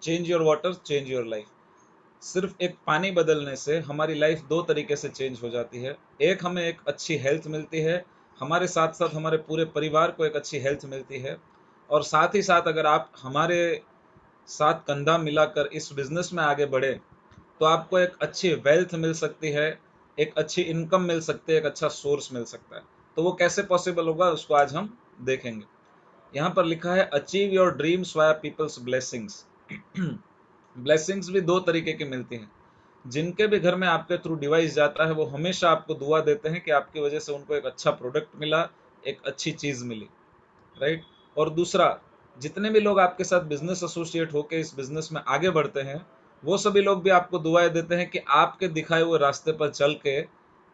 Change your water, change your life. सिर्फ एक पानी बदलने से हमारी लाइफ दो तरीके से चेंज हो जाती है। एक, हमें एक अच्छी हेल्थ मिलती है, हमारे साथ साथ हमारे पूरे परिवार को एक अच्छी हेल्थ मिलती है। और साथ ही साथ अगर आप हमारे साथ कंधा मिलाकर इस बिजनेस में आगे बढ़े तो आपको एक अच्छी वेल्थ मिल सकती है, एक अच्छी इनकम मिल सकती है, एक अच्छा सोर्स मिल सकता है। तो वो कैसे पॉसिबल होगा उसको आज हम देखेंगे। यहाँ पर लिखा है achieve your dreams via people's blessings. Blessings भी दो तरीके की मिलती हैं। जिनके भी घर में आपके थ्रू डिवाइस जाता है वो हमेशा आपको दुआ देते हैं कि आपकी वजह से उनको एक अच्छा प्रोडक्ट मिला, एक अच्छी चीज मिली, राइट। और दूसरा, जितने भी लोग आपके साथ बिजनेस एसोसिएट होकर इस बिजनेस में आगे बढ़ते हैं वो सभी लोग भी आपको दुआएं देते हैं कि आपके दिखाए हुए रास्ते पर चल के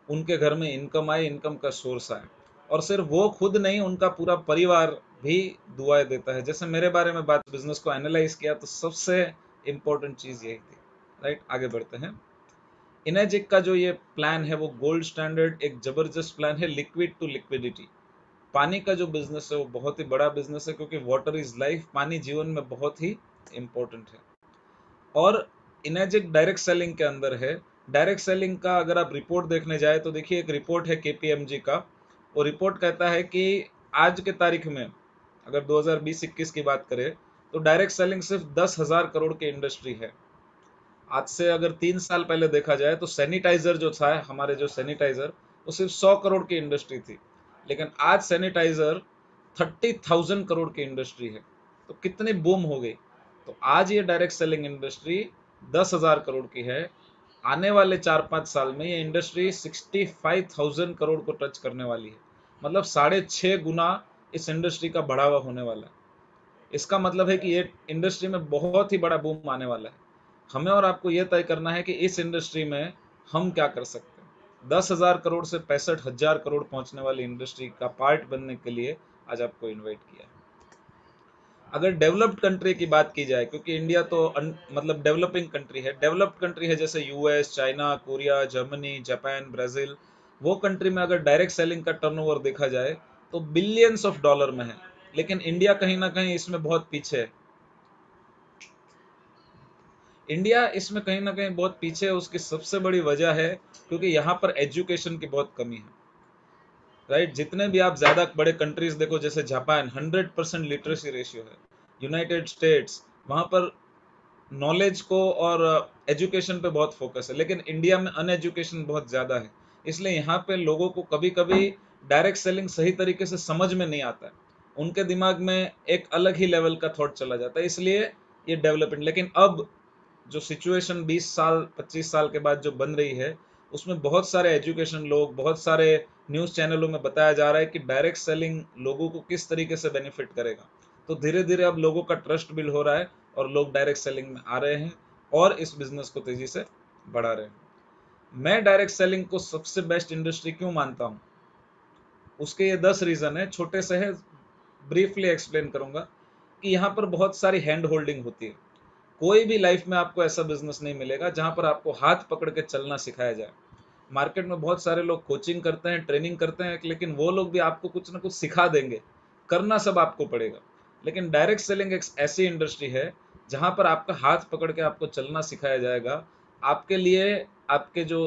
उनके घर में इनकम आए, इनकम का सोर्स आए। और सिर्फ वो खुद नहीं, उनका पूरा परिवार भी दुआएं देता है। जैसे मेरे बारे में बात, बिजनेस को एनालाइज किया तो सबसे इंपॉर्टेंट चीज यही थी, राइट। आगे बढ़ते हैं। इनेजिक का जो ये प्लान है वो गोल्ड स्टैंडर्ड एक जबरदस्त प्लान है, लिक्विड टू लिक्विडिटी। पानी का जो बिजनेस है वो बहुत ही बड़ा बिजनेस है, क्योंकि वाटर इज लाइफ, पानी जीवन में बहुत ही इंपॉर्टेंट है। और इनेजिक डायरेक्ट सेलिंग के अंदर है। डायरेक्ट सेलिंग का अगर आप रिपोर्ट देखने जाए तो देखिए, एक रिपोर्ट है केपीएमजी का। वो रिपोर्ट कहता है कि आज के तारीख में अगर 2020-21 की बात करें तो डायरेक्ट सेलिंग सिर्फ 10,000 करोड़ की इंडस्ट्री है। आज से अगर 3 साल पहले देखा जाए तो सैनिटाइजर जो था, हमारे जो सैनिटाइजर, वो सिर्फ 100 करोड़ की इंडस्ट्री थी। लेकिन आज सैनिटाइजर 30,000 करोड़ की इंडस्ट्री है। तो कितनी बूम हो गई। तो आज ये डायरेक्ट सेलिंग इंडस्ट्री 10,000 करोड़ की है। आने वाले 4-5 साल में ये इंडस्ट्री 65,000 करोड़ को टच करने वाली है। मतलब 6.5 गुना इस इंडस्ट्री का बढ़ावा होने वाला है। इसका मतलब है कि ये इंडस्ट्री में बहुत ही बड़ा बूम आने वाला है। हमें और आपको ये तय करना है कि इस इंडस्ट्री में हम क्या कर सकते हैं। 10,000 करोड़ से 65,000 करोड़ पहुंचने वाली इंडस्ट्री का पार्ट बनने के लिए आज आपको इनवाइट किया है। अगर डेवलप्ड कंट्री की बात की जाए, क्योंकि इंडिया तो मतलब डेवलपिंग कंट्री है, डेवलप्ड कंट्री है जैसे US, China, Korea, Germany, Japan, Brazil, वो कंट्री में अगर डायरेक्ट सेलिंग का टर्नओवर देखा जाए तो बिलियंस ऑफ डॉलर में है। लेकिन इंडिया कहीं ना कहीं इसमें बहुत पीछे है। इंडिया इसमें कहीं ना कहीं बहुत पीछे है। उसकी सबसे बड़ी वजह है क्योंकि यहाँ पर एजुकेशन की बहुत कमी है, राइट। जितने भी आप ज्यादा बड़े कंट्रीज देखो, जैसे जापान 100% लिटरेसी रेशियो है, यूनाइटेड स्टेट्स, वहां पर नॉलेज को और एजुकेशन पे बहुत फोकस है। लेकिन इंडिया में अनएजुकेशन बहुत ज्यादा है। इसलिए यहाँ पे लोगों को कभी कभी डायरेक्ट सेलिंग सही तरीके से समझ में नहीं आता है। उनके दिमाग में एक अलग ही लेवल का थॉट चला जाता है, इसलिए ये डेवलपमेंट। लेकिन अब जो सिचुएशन 20 साल 25 साल के बाद जो बन रही है, उसमें बहुत सारे एजुकेशन लोग, बहुत सारे न्यूज़ चैनलों में बताया जा रहा है कि डायरेक्ट सेलिंग लोगों को किस तरीके से बेनिफिट करेगा। तो धीरे धीरे अब लोगों का ट्रस्ट बिल्ड हो रहा है और लोग डायरेक्ट सेलिंग में आ रहे हैं और इस बिजनेस को तेजी से बढ़ा रहे हैं। मैं डायरेक्ट सेलिंग को सबसे बेस्ट इंडस्ट्री क्यों मानता हूं, उसके ये 10 रीजन है। छोटे से है, ब्रीफली एक्सप्लेन करूंगा कि यहाँ पर बहुत सारी हैंड होल्डिंग होती है। कोई भी लाइफ में आपको ऐसा बिजनेस नहीं मिलेगा जहां पर आपको हाथ पकड़ के चलना सिखाया जाए। मार्केट में बहुत सारे लोग कोचिंग करते हैं, ट्रेनिंग करते हैं, लेकिन वो लोग भी आपको कुछ ना कुछ सिखा देंगे, करना सब आपको पड़ेगा। लेकिन डायरेक्ट सेलिंग एक ऐसी इंडस्ट्री है जहां पर आपका हाथ पकड़ के आपको चलना सिखाया जाएगा। आपके लिए आपके जो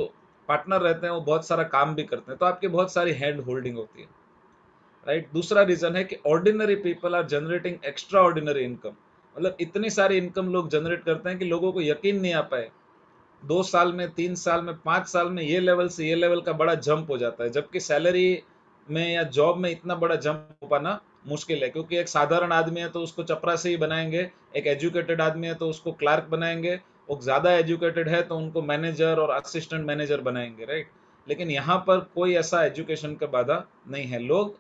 पार्टनर रहते हैं वो बहुत सारा काम भी करते हैं, तो आपकी बहुत सारी हैंड होल्डिंग होती है, राइट। दूसरा रीजन है कि ordinary people are generating extraordinary income. मतलब इतनी सारी इनकम लोग जनरेट करते हैं कि लोगों को यकीन नहीं आ पाए 2 साल में, 3 साल में, 5 साल में ये लेवल से ये लेवल का बड़ा जंप हो जाता है। जबकि सैलरी में या जॉब में इतना बड़ा जंप हो पाना मुश्किल है, क्योंकि एक साधारण आदमी है तो उसको चपरासी ही बनाएंगे, एक एजुकेटेड आदमी है तो उसको क्लार्क बनाएंगे, वो ज्यादा एजुकेटेड है तो उनको मैनेजर और असिस्टेंट मैनेजर बनाएंगे, राइट। लेकिन यहाँ पर कोई ऐसा एजुकेशन का बाधा नहीं है। लोग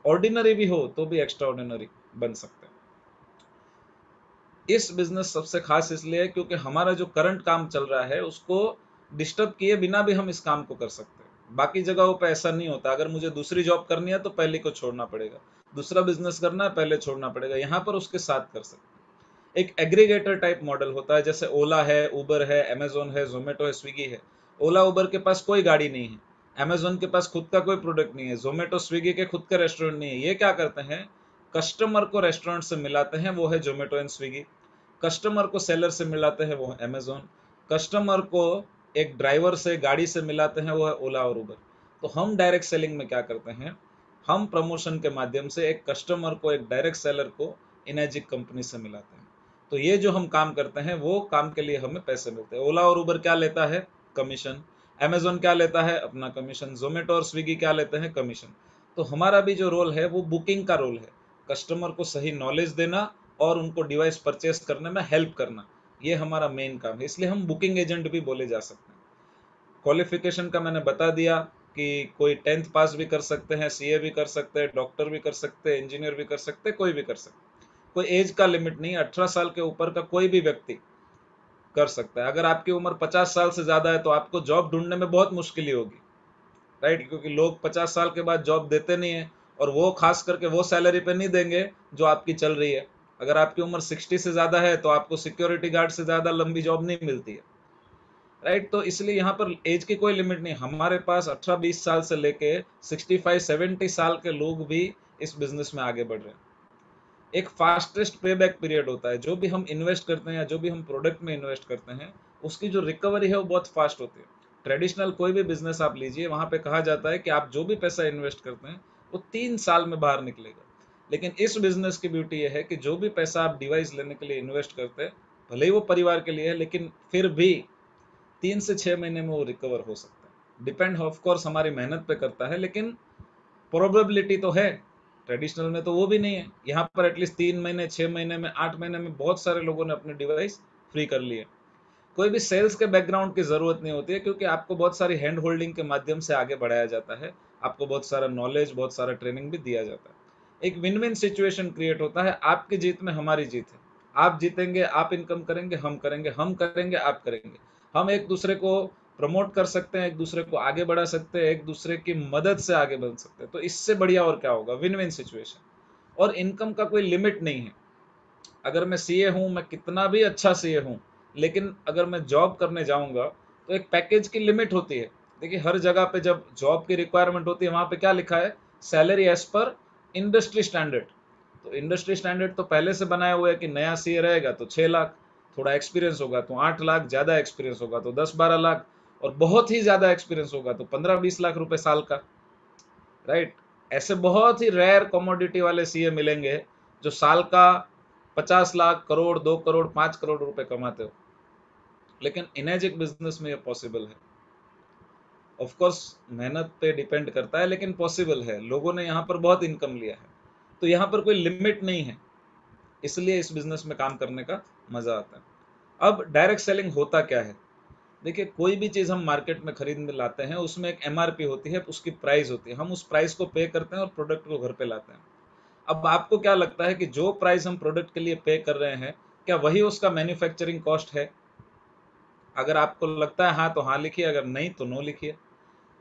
ऑर्डिनरी भी हो तो भी एक्स्ट्रा ऑर्डिनरी बन सकते हैं। इस बिजनेस सबसे खास इसलिए है क्योंकि हमारा जो करंट काम चल रहा है उसको डिस्टर्ब किए बिना भी हम इस काम को कर सकते हैं। बाकी जगहों पे ऐसा नहीं होता। अगर मुझे दूसरी जॉब करनी है तो पहले को छोड़ना पड़ेगा, दूसरा बिजनेस करना है पहले छोड़ना पड़ेगा। यहाँ पर उसके साथ कर सकते हैं। एक एग्रीगेटर टाइप मॉडल होता है, जैसे ओला है, उबर है, अमेजोन है, जोमेटो है, स्विगी है। ओला उबर के पास कोई गाड़ी नहीं है, अमेजोन के पास खुद का कोई प्रोडक्ट नहीं है, जोमेटो स्विगी के खुद का रेस्टोरेंट नहीं है। ये क्या करते हैं, कस्टमर को रेस्टोरेंट से मिलाते हैं, वो है जोमेटो एंड स्विगी। कस्टमर को सेलर से मिलाते हैं वो है अमेजोन, कस्टमर को एक ड्राइवर से गाड़ी से मिलाते हैं वो है ओला और उबर। तो हम डायरेक्ट सेलिंग में क्या करते हैं, हम प्रमोशन के माध्यम से एक कस्टमर को, एक डायरेक्ट सेलर को इनर्जिक कंपनी से मिलाते हैं। तो ये जो हम काम करते हैं वो काम के लिए हमें पैसे मिलते हैं। ओला और उबर क्या लेता है, कमीशन। अमेजोन क्या लेता है, अपना कमीशन। जोमेटो और स्विगी क्या लेते हैं, कमीशन। तो हमारा भी जो रोल है वो बुकिंग का रोल है, कस्टमर को सही नॉलेज देना और उनको डिवाइस परचेस करने में हेल्प करना, ये हमारा मेन काम है। इसलिए हम बुकिंग एजेंट भी बोले जा सकते हैं। क्वालिफिकेशन का मैंने बता दिया कि कोई 10th पास भी कर सकते हैं, सीए भी कर सकते हैं, डॉक्टर भी कर सकते हैं, इंजीनियर भी कर सकते हैं, कोई भी कर सकते हैं। कोई एज का लिमिट नहीं, 18 साल के ऊपर का कोई भी व्यक्ति कर सकता है। अगर आपकी उम्र 50 साल से ज्यादा है तो आपको जॉब ढूंढने में बहुत मुश्किल होगी, राइट, क्योंकि लोग 50 साल के बाद जॉब देते नहीं है, और वो खास करके वो सैलरी पे नहीं देंगे जो आपकी चल रही है। अगर आपकी उम्र 60 से ज्यादा है तो आपको सिक्योरिटी गार्ड से ज्यादा लंबी जॉब नहीं मिलती है, राइट। तो इसलिए यहाँ पर एज की कोई लिमिट नहीं। हमारे पास 18-20 साल से लेके 65-70 साल के लोग भी इस बिजनेस में आगे बढ़ रहे हैं। एक फास्टेस्ट पे बैक पीरियड होता है, जो भी हम इन्वेस्ट करते हैं या जो भी हम प्रोडक्ट में इन्वेस्ट करते हैं उसकी जो रिकवरी है वो बहुत फास्ट होती है। ट्रेडिशनल कोई भी बिजनेस आप लीजिए, वहां पे कहा जाता है कि आप जो भी पैसा इन्वेस्ट करते हैं वो 3 साल में बाहर निकलेगा। लेकिन इस बिजनेस की ब्यूटी ये है कि जो भी पैसा आप डिवाइस लेने के लिए इन्वेस्ट करते हैं, भले ही वो परिवार के लिए है, लेकिन फिर भी 3 से 6 महीने में वो रिकवर हो सकता है। डिपेंड ऑफ कोर्स हमारी मेहनत पे करता है, लेकिन प्रोबेबिलिटी तो है। ट्रेडिशनल में तो वो भी नहीं है। यहाँ पर एटलीस्ट 3 महीने, 6 महीने में, 8 महीने में बहुत सारे लोगों ने अपने डिवाइस फ्री कर लिए। कोई भी सेल्स के बैकग्राउंड की जरूरत नहीं होती है, क्योंकि आपको बहुत सारी हैंड होल्डिंग के माध्यम से आगे बढ़ाया जाता है। आपको बहुत सारा नॉलेज, बहुत सारा ट्रेनिंग भी दिया जाता है। एक विन विन सिचुएशन क्रिएट होता है। आपकी जीत में हमारी जीत है। आप जीतेंगे, आप इनकम करेंगे, हम करेंगे, हम करेंगे, आप करेंगे। हम एक दूसरे को प्रमोट कर सकते हैं, एक दूसरे को आगे बढ़ा सकते हैं, एक दूसरे की मदद से आगे बढ़ सकते हैं। तो इससे बढ़िया और क्या होगा, विन विन सिचुएशन। और इनकम का कोई लिमिट नहीं है। अगर मैं सीए हूं, मैं कितना भी अच्छा सीए हूं, लेकिन अगर मैं जॉब करने जाऊंगा तो एक पैकेज की लिमिट होती है। देखिए, हर जगह पे जब जॉब की रिक्वायरमेंट होती है वहां पे क्या लिखा है, salary as per industry standard. तो इंडस्ट्री स्टैंडर्ड तो पहले से बनाया हुआ है कि नया सीए रहेगा तो 6 लाख, थोड़ा एक्सपीरियंस होगा तो 8 लाख, ज्यादा एक्सपीरियंस होगा तो 10-12 लाख, और बहुत ही ज्यादा एक्सपीरियंस होगा तो 15-20 लाख रुपए साल का, राइट। ऐसे बहुत ही रेयर कमोडिटी वाले सीए मिलेंगे जो साल का 50 लाख, करोड़, 2 करोड़, 5 करोड़ रुपए कमाते हो। लेकिन इनर्जिक बिजनेस में ये पॉसिबल है। ऑफ कोर्स मेहनत पे डिपेंड करता है, लेकिन पॉसिबल है। लोगों ने यहाँ पर बहुत इनकम लिया है, तो यहाँ पर कोई लिमिट नहीं है। इसलिए इस बिजनेस में काम करने का मजा आता है। अब डायरेक्ट सेलिंग होता क्या है, देखिए, कोई भी चीज हम मार्केट में खरीद में लाते हैं उसमें एक एमआरपी होती है, उसकी प्राइस होती है। हम उस प्राइस को पे करते हैं और प्रोडक्ट को घर पे लाते हैं। अब आपको क्या लगता है कि जो प्राइस हम प्रोडक्ट के लिए पे कर रहे हैं, क्या वही उसका मैन्युफैक्चरिंग कॉस्ट है? अगर आपको लगता है हाँ तो हाँ लिखिए, अगर नहीं तो नो लिखिए।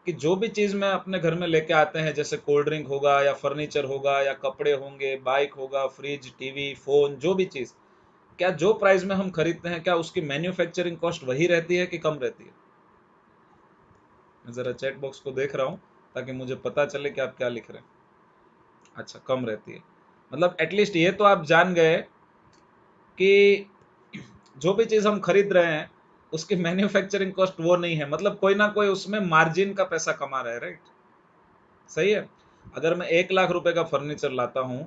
कि जो भी चीज मैं अपने घर में लेके आते हैं, जैसे कोल्ड ड्रिंक होगा या फर्नीचर होगा या कपड़े होंगे, बाइक होगा, फ्रिज, टीवी, फोन, जो भी चीज, क्या जो प्राइस में हम खरीदते हैं क्या उसकी मैन्युफैक्चरिंग कॉस्ट वही रहती है कि कम रहती है? मैं जरा चैट बॉक्स को देख रहा हूँ ताकि मुझे पता चले कि आप क्या लिख रहे हैं। अच्छा, कम रहती है। मतलब एटलीस्ट ये तो आप जान गए कि जो भी चीज हम खरीद रहे हैं उसकी मैन्युफैक्चरिंग कॉस्ट वो नहीं है, मतलब कोई ना कोई उसमें मार्जिन का पैसा कमा रहा है, राइट। सही है। अगर मैं 1 लाख रुपए का फर्नीचर लाता हूं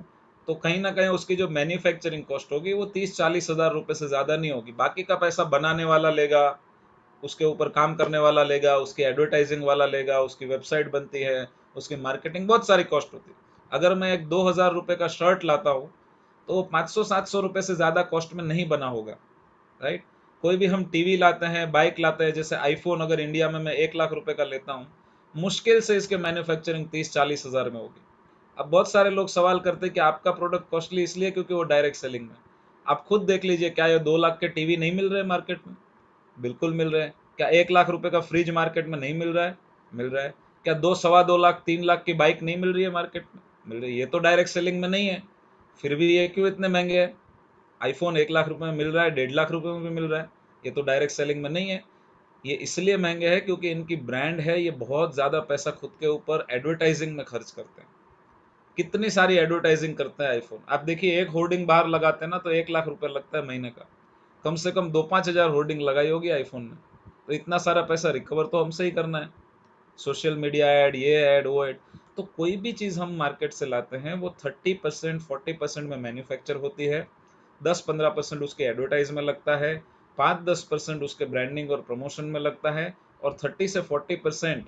तो कहीं ना कहीं उसकी जो मैन्युफैक्चरिंग कॉस्ट होगी वो 30-40 हजार रुपए से ज्यादा नहीं होगी। बाकी का पैसा बनाने वाला लेगा, उसके ऊपर काम करने वाला लेगा, उसकी एडवर्टाइजिंग वाला लेगा, उसकी वेबसाइट बनती है, उसकी मार्केटिंग, बहुत सारी कॉस्ट होती है। अगर मैं एक 2,000 रुपए का शर्ट लाता हूँ तो 500-700 रुपए से ज्यादा कॉस्ट में नहीं बना होगा, राइट। कोई भी हम टीवी लाते हैं, बाइक लाते हैं, जैसे आईफोन अगर इंडिया में मैं 1 लाख रुपए का लेता हूँ, मुश्किल से इसके मैन्युफैक्चरिंग 30-40 हजार में होगी। अब बहुत सारे लोग सवाल करते हैं कि आपका प्रोडक्ट कॉस्टली इसलिए क्योंकि वो डायरेक्ट सेलिंग में। आप खुद देख लीजिए, क्या ये 2 लाख के टीवी नहीं मिल रहे मार्केट में? बिल्कुल मिल रहे हैं। क्या 1 लाख रुपए का फ्रिज मार्केट में नहीं मिल रहा है? मिल रहा है। क्या 2, 2.25 लाख, 3 लाख की बाइक नहीं मिल रही है मार्केट में? मिल रही है। ये तो डायरेक्ट सेलिंग में नहीं है, फिर भी ये क्यों इतने महंगे हैं? आईफोन 1 लाख रुपए में मिल रहा है, 1.5 लाख रुपए में भी मिल रहा है, ये तो डायरेक्ट सेलिंग में नहीं है। ये इसलिए महंगे हैं क्योंकि इनकी ब्रांड है, ये बहुत ज्यादा पैसा खुद के ऊपर एडवर्टाइजिंग में खर्च करते हैं। कितनी सारी एडवर्टाइजिंग करता है आईफोन। आप देखिए, एक होर्डिंग बाहर लगाते हैं ना तो 1 लाख रुपए लगता है महीने का। कम से कम 2-5 हज़ार होर्डिंग लगाई होगी आईफोन में। तो इतना सारा पैसा रिकवर तो हमसे ही करना है, सोशल मीडिया ऐड, ये ऐड, वो ऐड। तो कोई भी चीज़ हम मार्केट से लाते हैं वो 30% 40% में मैन्युफैक्चर होती है, 10-15% उसके एडवर्टाइज में लगता है, 5-10% उसके ब्रांडिंग और प्रमोशन में लगता है, और 30 से 40%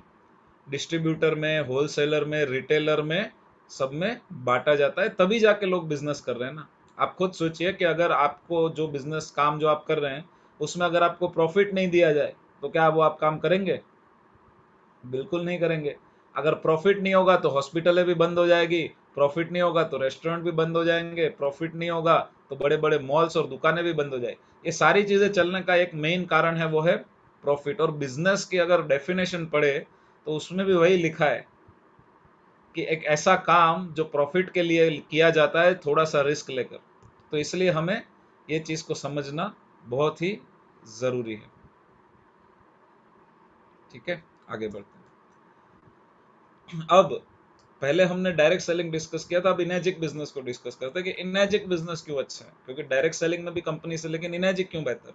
डिस्ट्रीब्यूटर में, होलसेलर में, रिटेलर में, सब में बांटा जाता है। तभी जाके लोग बिजनेस कर रहे हैं ना। आप खुद सोचिए कि अगर आपको जो बिजनेस काम जो आप कर रहे हैं उसमें अगर आपको प्रॉफिट नहीं दिया जाए तो क्या वो आप काम करेंगे? बिल्कुल नहीं करेंगे। अगर प्रॉफिट नहीं होगा तो हॉस्पिटलें भी बंद हो जाएगी, प्रॉफिट नहीं होगा तो रेस्टोरेंट भी बंद हो जाएंगे, प्रॉफिट नहीं होगा तो बड़े बड़े मॉल्स और दुकानें भी बंद हो जाएगी। ये सारी चीजें चलने का एक मेन कारण है, वो है प्रॉफिट। और बिजनेस की अगर डेफिनेशन पढ़े तो उसमें भी वही लिखा है कि एक ऐसा काम जो प्रॉफिट के लिए किया जाता है, थोड़ा सा रिस्क लेकर। तो इसलिए हमें ये चीज को समझना बहुत ही जरूरी है। ठीक है, आगे बढ़ते हैं। अब पहले हमने डायरेक्ट सेलिंग डिस्कस किया था, अब इनएजिक बिजनेस को डिस्कस करते हैं कि इनएजिक बिजनेस क्यों अच्छा है, क्योंकि डायरेक्ट सेलिंग में भी कंपनी से, लेकिन इनएजिक क्यों बेहतर है।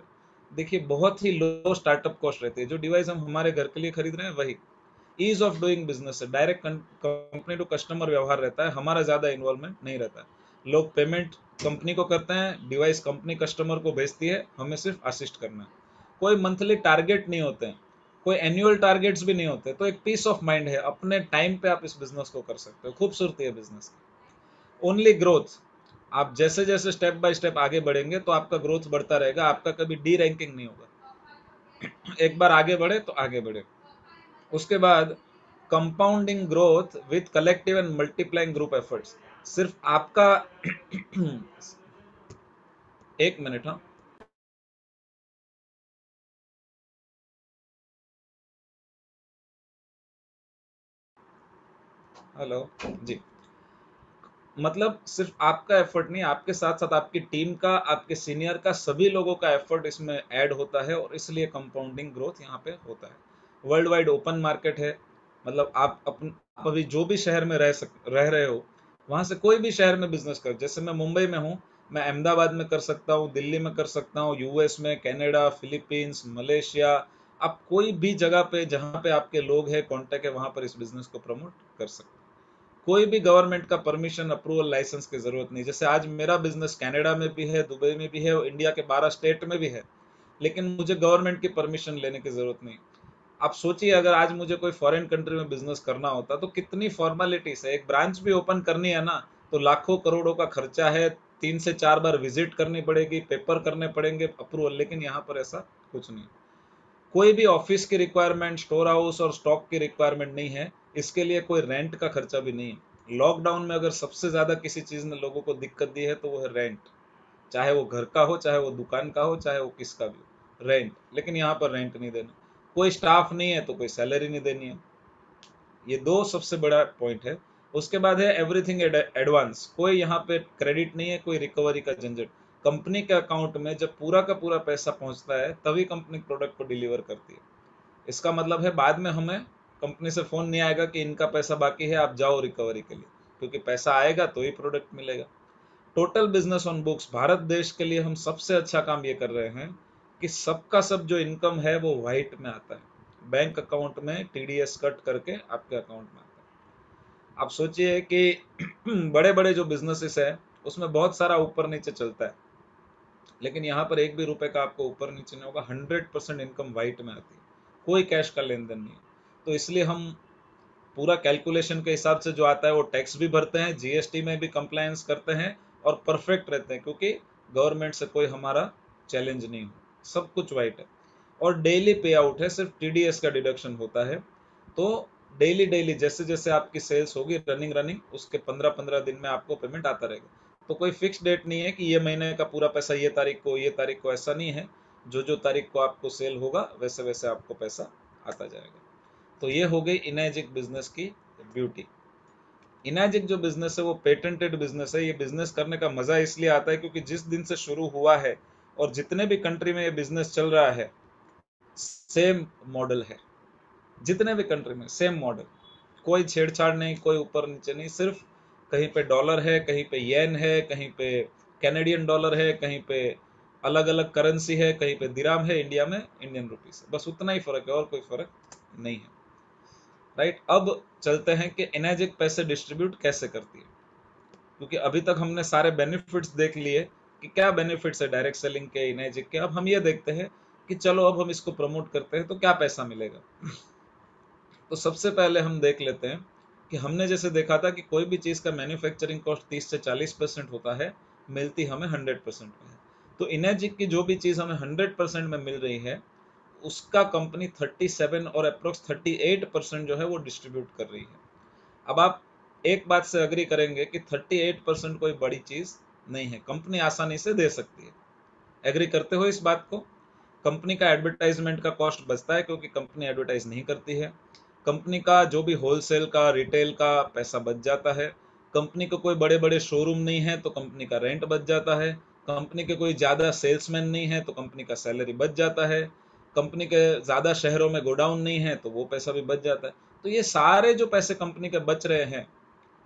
देखिए, बहुत ही लो स्टार्टअप कॉस्ट रहती है। जो डिवाइस हम हमारे घर के लिए खरीद रहे हैं वही ईज ऑफ डूइंग बिजनेस है, डायरेक्ट कंपनी टू कस्टमर व्यवहार रहता है, हमारा ज्यादा इन्वॉल्वमेंट नहीं रहता है। लोग पेमेंट कंपनी को करते हैं, डिवाइस कंपनी कस्टमर को भेजती है, हमें सिर्फ असिस्ट करना है। कोई मंथली टारगेट नहीं होते हैं, कोई एनुअल टारगेट्स भी नहीं होते। तो एक पीस ऑफ माइंड है, अपने टाइम पे आप इस बिजनेस को कर सकते हो। खूबसूरती है बिजनेस की। ओनली ग्रोथ, आप जैसे जैसे स्टेप बाय स्टेप आगे बढ़ेंगे तो आपका ग्रोथ बढ़ता रहेगा, आपका कभी डी रैंकिंग नहीं होगा। एक बार आगे बढ़े तो आगे बढ़े। उसके बाद compounding growth with collective and multiplying group efforts. सिर्फ आपका एक मिनट, हाँ, हेलो जी। मतलब सिर्फ आपका एफर्ट नहीं, आपके साथ साथ आपकी टीम का, आपके सीनियर का, सभी लोगों का एफर्ट इसमें ऐड होता है, और इसलिए कंपाउंडिंग ग्रोथ यहाँ पे होता है। वर्ल्ड वाइड ओपन मार्केट है। मतलब आप अभी जो भी शहर में रह रहे हो, वहां से कोई भी शहर में बिजनेस कर, जैसे मैं मुंबई में हूँ, मैं अहमदाबाद में कर सकता हूँ, दिल्ली में कर सकता हूँ, यूएस में, कनाडा, फिलीपींस, मलेशिया। आप कोई भी जगह पे जहाँ पे आपके लोग हैं, कांटेक्ट है, वहां पर इस बिजनेस को प्रमोट कर सकते हैं। कोई भी गवर्नमेंट का परमिशन, अप्रूवल, लाइसेंस की जरूरत नहीं। जैसे आज मेरा बिजनेस कनाडा में भी है, दुबई में भी है, और इंडिया के 12 स्टेट में भी है, लेकिन मुझे गवर्नमेंट की परमिशन लेने की जरूरत नहीं। आप सोचिए, अगर आज मुझे कोई फॉरेन कंट्री में बिजनेस करना होता तो कितनी फॉर्मेलिटीज है। एक ब्रांच भी ओपन करनी है ना, तो लाखों करोड़ों का खर्चा है, 3 से 4 बार विजिट करनी पड़ेगी, पेपर करने पड़ेंगे, अप्रूवल। लेकिन यहाँ पर ऐसा कुछ नहीं। कोई भी ऑफिस की रिक्वायरमेंट, स्टोर हाउस और स्टॉक की रिक्वायरमेंट नहीं है। इसके लिए कोई रेंट का खर्चा भी नहीं है। लॉकडाउन में अगर सबसे ज्यादा किसी चीज ने लोगों को दिक्कत दी है तो वो है रेंट। चाहे वो घर का हो, चाहे वो दुकान का हो, चाहे वो किसका भी हो, रेंट। लेकिन यहाँ पर रेंट नहीं देना, कोई स्टाफ नहीं है तो कोई सैलरी नहीं देनी है। ये दो सबसे बड़ा पॉइंट है। उसके बाद है एवरीथिंग एडवांस। कोई यहाँ पे क्रेडिट नहीं है, कोई रिकवरी का झंझट। कंपनी के अकाउंट में जब पूरा का पूरा पैसा पहुंचता है तभी कंपनी प्रोडक्ट को डिलीवर करती है। इसका मतलब है बाद में हमें कंपनी से फोन नहीं आएगा कि इनका पैसा बाकी है, आप जाओ रिकवरी के लिए, क्योंकि पैसा आएगा तो ही प्रोडक्ट मिलेगा। Total business on books. Bharat देश के लिए हम सबसे अच्छा काम ये कर रहे हैं कि सबका सब जो इनकम है वो व्हाइट में आता है, बैंक अकाउंट में टीडीएस कट करके आपके अकाउंट में आता है। आप सोचिए कि बड़े बड़े जो बिजनेसेस है उसमें बहुत सारा ऊपर नीचे चलता है, लेकिन यहाँ पर एक भी रुपए का आपको ऊपर नीचे नहीं होगा। 100% इनकम व्हाइट में आती है, कोई कैश का लेन देन नहीं है। तो इसलिए हम पूरा कैलकुलेशन के हिसाब से जो आता है वो टैक्स भी भरते हैं, जीएसटी में भी कंप्लायंस करते हैं, और परफेक्ट रहते हैं, क्योंकि गवर्नमेंट से कोई हमारा चैलेंज नहीं हो, सब कुछ वाइट है। और डेली पे आउट है, सिर्फ टीडीएस का डिडक्शन होता है। तो डेली डेली जैसे जैसे आपकी सेल्स होगी, रनिंग रनिंग, उसके 15-15 दिन में आपको पेमेंट आता रहेगा। तो कोई फिक्स डेट नहीं है कि ये महीने का पूरा पैसा ये तारीख को, ये तारीख को, ऐसा नहीं है। जो जो तारीख को आपको सेल होगा वैसे वैसे आपको पैसा आता जाएगा। तो ये हो गई इनएजिक बिजनेस की ब्यूटी। इनएजिक जो बिजनेस है वो पेटेंटेड बिजनेस है। ये बिजनेस करने का मजा इसलिए आता है क्योंकि जिस दिन से शुरू हुआ है और जितने भी कंट्री में ये बिजनेस चल रहा है, सेम मॉडल है। जितने भी कंट्री में सेम मॉडल, कोई छेड़छाड़ नहीं, कोई ऊपर नीचे नहीं। सिर्फ कहीं पे डॉलर है, कहीं पे येन है, कहीं पे कैनेडियन डॉलर है, कहीं पे अलग अलग करेंसी है, कहीं पे दिराम है, इंडिया में इंडियन रुपीस है, बस उतना ही फर्क है और कोई फर्क नहीं है। राइट, अब चलते हैं कि एनर्जिक पैसे डिस्ट्रीब्यूट कैसे करती है, क्योंकि अभी तक हमने सारे बेनिफिट्स देख लिए कि क्या बेनिफिट्स है डायरेक्ट सेलिंग के, इनर्जिक के। अब हम ये देखते हैं कि चलो अब हम इसको प्रमोट करते हैं तो क्या पैसा मिलेगा। तो सबसे पहले हम देख लेते हैं कि हमने जैसे देखा था कि कोई भी चीज का मैन्युफैक्चरिंग कॉस्ट 30 से 40% होता है, मिलती हमें 100% में है। तो इनर्जिक की जो भी चीज हमें 100% में मिल रही है, उसका कंपनी 37 और अप्रोक्स 38% जो है वो डिस्ट्रीब्यूट कर रही है। अब आप एक बात से अग्री करेंगे कि 38% कोई बड़ी चीज नहीं है, कंपनी आसानी से दे सकती है। एग्री करते हो इस बात को? कंपनी का एडवर्टाइजमेंट का कॉस्ट बचता है क्योंकि कंपनी एडवर्टाइज नहीं करती है। कंपनी का जो भी होलसेल का, रिटेल का पैसा बच जाता है। कंपनी को कोई बड़े बड़े शोरूम नहीं है तो कंपनी का रेंट बच जाता है। कंपनी के कोई ज़्यादा सेल्समैन नहीं है तो कंपनी का सैलरी बच जाता है। कंपनी के ज़्यादा शहरों में गोडाउन नहीं है तो वो पैसा भी बच जाता है। तो ये सारे जो पैसे कंपनी के बच रहे हैं,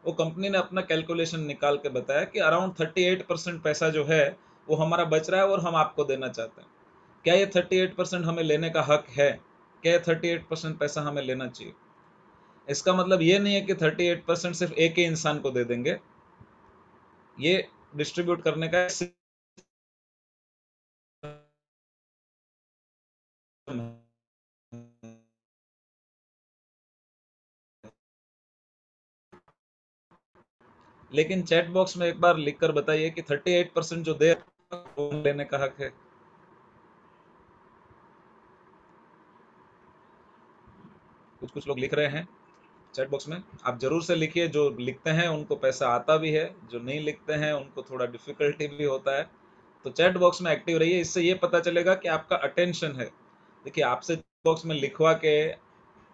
वो कंपनी ने अपना कैलकुलेशन निकाल के बताया कि अराउंड 38% पैसा जो है वो हमारा बच रहा है और हम आपको देना चाहते हैं। क्या ये 38% हमें लेने का हक है? क्या ये 38% पैसा हमें लेना चाहिए? इसका मतलब ये नहीं है कि 38% सिर्फ एक ही इंसान को दे देंगे, ये डिस्ट्रीब्यूट करने का system है। लेकिन चैट बॉक्स में एक बार लिख कर बताइए कि 38% जो दे वो लेने का हक है। कुछ कुछ लोग लिख रहे हैं चैट बॉक्स में, आप जरूर से लिखिए। जो लिखते हैं उनको पैसा आता भी है, जो नहीं लिखते हैं उनको थोड़ा डिफिकल्टी भी होता है। तो चैट बॉक्स में एक्टिव रहिए, इससे ये पता चलेगा कि आपका अटेंशन है। देखिए, आपसे बॉक्स में लिखवा के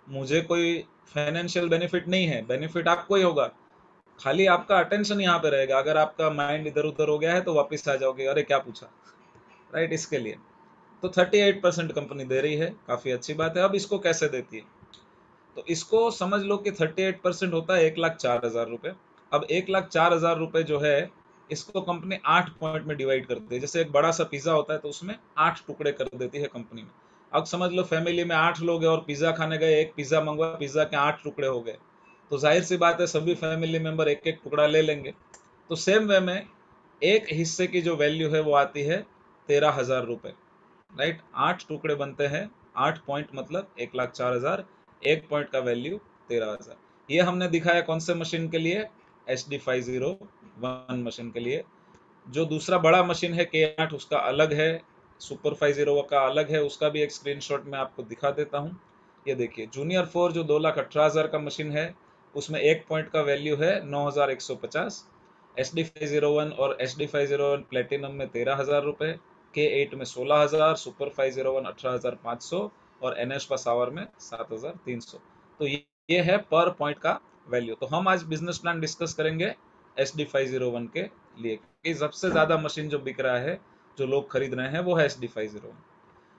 मुझे कोई फाइनेंशियल बेनिफिट नहीं है, बेनिफिट आपको ही होगा, खाली आपका अटेंशन यहाँ पे रहेगा। अगर आपका माइंड इधर उधर हो गया है तो वापस आ जाओगे, अरे क्या पूछा। राइट, इसके लिए तो 38% कंपनी दे रही है, काफी अच्छी बात है। अब इसको कैसे देती है, तो इसको समझ लो कि 38% होता है 1,04,000 रुपये। अब 1,04,000 रुपये जो है, इसको कंपनी 8 पॉइंट में डिवाइड करती है। जैसे एक बड़ा सा पिज्जा होता है तो उसमें 8 टुकड़े कर देती है कंपनी में। अब समझ लो फैमिली में 8 लोग हैं और पिज्जा खाने गए, एक पिज्जा मंगवाया, पिज्जा के 8 टुकड़े हो गए, तो जाहिर सी बात है सभी फैमिली मेंबर एक एक टुकड़ा ले लेंगे। तो सेम वे में एक हिस्से की जो वैल्यू है वो आती है 13,000 रुपये। राइट, 8 टुकड़े बनते हैं, 8 पॉइंट मतलब 1,04,000, एक पॉइंट का वैल्यू 13,000। ये हमने दिखाया कौन से मशीन के लिए? HD 501 मशीन के लिए। जो दूसरा बड़ा मशीन है K8, उसका अलग है, सुपर 50 का अलग है, उसका भी एक स्क्रीनशॉट मैं आपको दिखा देता हूँ। ये देखिए, जूनियर 4 जो 2,18,000 का मशीन है, उसमें एक पॉइंट का वैल्यू है 9,150। HD 501 और HD 501 प्लेटिनम में 13,000 रुपये, K8 में 16,000, सुपर 501 18,500 और NS पावर में 7,300। तो ये है पर पॉइंट का वैल्यू। तो हम आज बिजनेस प्लान डिस्कस करेंगे SD 501 के लिए, कि सबसे ज्यादा मशीन जो बिक रहा है, जो लोग खरीद रहे हैं, वो है SD 501।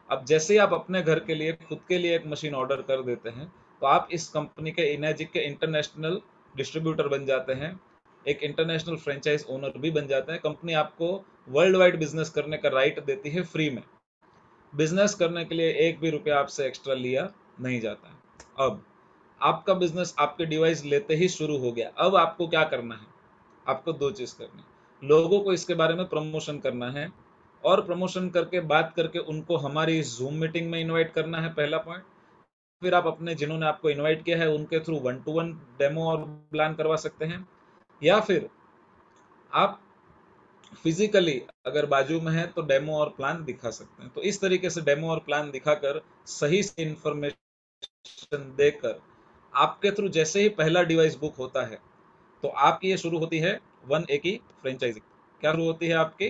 अब जैसे ही आप अपने घर के लिए, खुद के लिए एक मशीन ऑर्डर कर देते हैं, तो आप इस कंपनी के, इनर्जिक के इंटरनेशनल डिस्ट्रीब्यूटर बन जाते हैं, एक इंटरनेशनल फ्रेंचाइज ओनर भी बन जाते हैं। कंपनी आपको वर्ल्ड वाइड बिजनेस करने का राइट देती है फ्री में। बिजनेस करने के लिए एक भी रुपया आपसे एक्स्ट्रा लिया नहीं जाता है। अब आपका बिजनेस आपके डिवाइस लेते ही शुरू हो गया। अब आपको क्या करना है? आपको दो चीज करनी है, लोगों को इसके बारे में प्रमोशन करना है, और प्रमोशन करके बात करके उनको हमारी जूम मीटिंग में इनवाइट करना है, पहला पॉइंट। फिर आप अपने, जिन्होंने आपको इनवाइट किया है, उनके थ्रू 1-to-1 डेमो और प्लान करवा सकते हैं, या फिर आप फिजिकली अगर बाजू में है तो डेमो और प्लान दिखा सकते हैं। तो इस तरीके से डेमो और प्लान दिखाकर, सही से इंफॉर्मेशन देकर, आपके थ्रू जैसे ही पहला डिवाइस बुक होता है, तो आपकी ये शुरू होती है 1A की फ्रेंचाइजी। क्या शुरू होती है आपकी?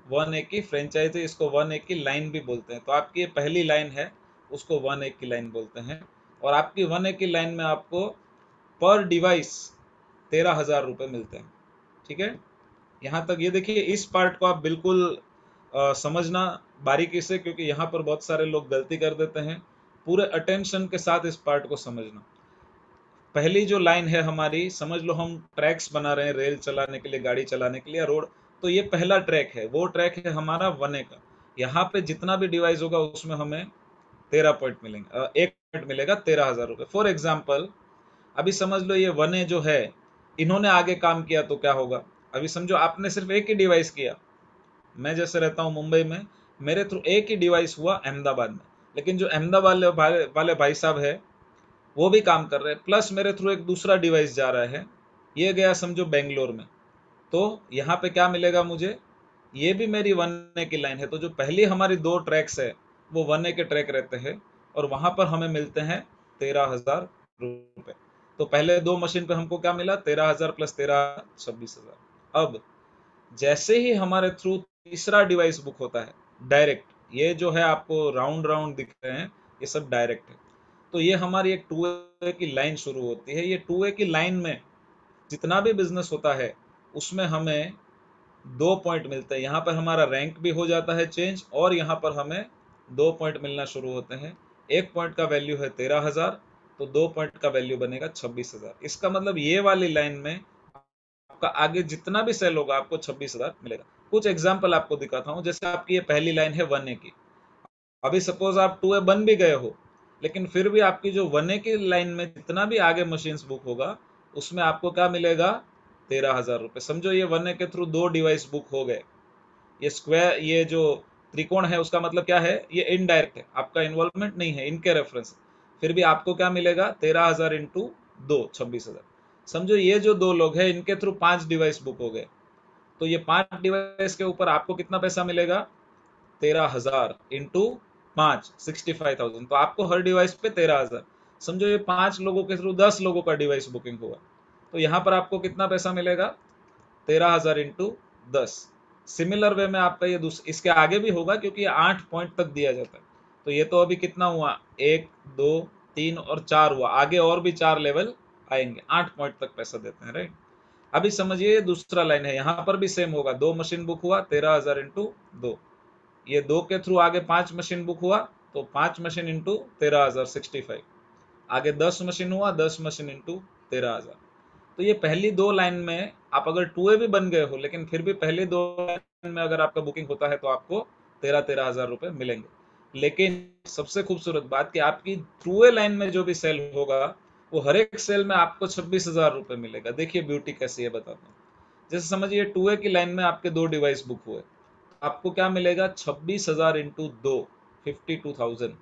1A की फ्रेंचाइजी। इसको 1A की लाइन भी बोलते हैं। तो आपकी ये पहली लाइन है, उसको 1A की लाइन बोलते हैं। और आपकी 1A की लाइन में आपको पर डिवाइस 13,000 रुपये मिलते हैं। ठीक है, यहाँ तक ये देखिए, इस पार्ट को आप बिल्कुल समझना बारीकी से, क्योंकि यहाँ पर बहुत सारे लोग गलती कर देते हैं। पूरे अटेंशन के साथ इस पार्ट को समझना। पहली जो लाइन है हमारी, समझ लो हम ट्रैक्स बना रहे हैं रेल चलाने के लिए, गाड़ी चलाने के लिए, रोड। तो ये पहला ट्रैक है, वो ट्रैक है हमारा 1A का। यहाँ पे जितना भी डिवाइस होगा उसमें हमें 13 पॉइंट मिलेंगे, 1 पॉइंट मिलेगा 13,000 रुपये। फॉर एग्जाम्पल अभी समझ लो ये 1A जो है इन्होंने आगे काम किया तो क्या होगा। अभी समझो आपने सिर्फ एक ही डिवाइस किया, मैं जैसे रहता हूँ मुंबई में, मेरे थ्रू एक ही डिवाइस हुआ अहमदाबाद में, लेकिन जो अहमदाबाद वाले भाई साहब है वो भी काम कर रहे हैं, प्लस मेरे थ्रू एक दूसरा डिवाइस जा रहा है, ये गया समझो बेंगलोर में। तो यहाँ पे क्या मिलेगा मुझे, ये भी मेरी 1A की लाइन है। तो जो पहली हमारी 2 ट्रैक्स है वो 1A के ट्रैक रहते हैं और वहां पर हमें मिलते हैं 13,000 रुपए। तो पहले 2 मशीन पे हमको क्या मिला, 13,000 प्लस 13, 26,000। अब जैसे ही हमारे थ्रू तीसरा डिवाइस बुक होता है डायरेक्ट, ये जो है आपको राउंड राउंड दिख रहे हैं ये सब डायरेक्ट है, तो ये हमारी एक 2A की लाइन शुरू होती है। ये 2A की लाइन में जितना भी बिजनेस होता है उसमें हमें 2 पॉइंट मिलते हैं। यहाँ पर हमारा रैंक भी हो जाता है चेंज और यहाँ पर हमें 2 पॉइंट मिलना शुरू होते हैं। 1 पॉइंट का वैल्यू है 13,000, तो 2 पॉइंट का वैल्यू बनेगा 26,000। इसका मतलब ये वाली लाइन में आपका आगे जितना भी सेल होगा आपको 26,000 मिलेगा। कुछ एग्जाम्पल आपको दिखाता हूँ, जैसे आपकी ये पहली लाइन है 1A की, अभी सपोज आप 2A बन भी गए हो, लेकिन फिर भी आपकी जो 1A की लाइन में जितना भी आगे मशीन्स बुक होगा उसमें आपको क्या मिलेगा, 13,000 रुपये। समझो ये 1A के थ्रू 2 डिवाइस बुक हो गए। ये स्क्वायर, ये जो त्रिकोण है उसका मतलब क्या है, ये इनडायरेक्ट है, आपका इन्वॉल्वमेंट नहीं है इनके रेफरेंस। फिर भी आपको क्या मिलेगा, 13,000 इंटू 2, 26,000। समझो ये जो 2 लोग हैं इनके थ्रू 5 डिवाइस बुक हो गए, तो ये 5 डिवाइस के ऊपर आपको कितना पैसा मिलेगा, 13,000 इंटू 5, 65,000। तो आपको हर डिवाइस पे 13,000। समझो ये 5 लोगों के थ्रू 10 लोगों का डिवाइस बुकिंग हुआ, तो यहाँ पर आपको कितना पैसा मिलेगा, 13,000 इंटू 10। सिमिलर वे में आपका ये इसके आगे भी होगा क्योंकि ये 8 पॉइंट तक दिया जाता है। तो ये तो अभी कितना हुआ, 1 2 3 और 4 हुआ, आगे और भी 4 लेवल आएंगे, 8 पॉइंट तक पैसा देते हैं, राइट। अभी समझिए ये दूसरा लाइन है, यहाँ पर भी सेम होगा, 2 मशीन बुक हुआ, 13,000 इंटू 2। ये 2 के थ्रू आगे 5 मशीन बुक हुआ, तो 5 मशीन इंटू 13,000, 65। आगे 10 मशीन हुआ, 10 मशीन इंटू 13,000। तो ये पहली 2 लाइन में आप अगर 2A भी बन गए हो, लेकिन फिर भी पहली 2 लाइन में अगर आपका बुकिंग होता है तो आपको 13,000 रुपए मिलेंगे। लेकिन सबसे खूबसूरत बात कि आपकी 2A लाइन में जो भी सेल होगा वो हर एक सेल में आपको 26,000 रुपए मिलेगा। देखिए ब्यूटी कैसी है बताता हूँ। जैसे समझिए 2A की लाइन में आपके 2 डिवाइस बुक हुए, आपको क्या मिलेगा, 26,000 इंटू 2, 52,000।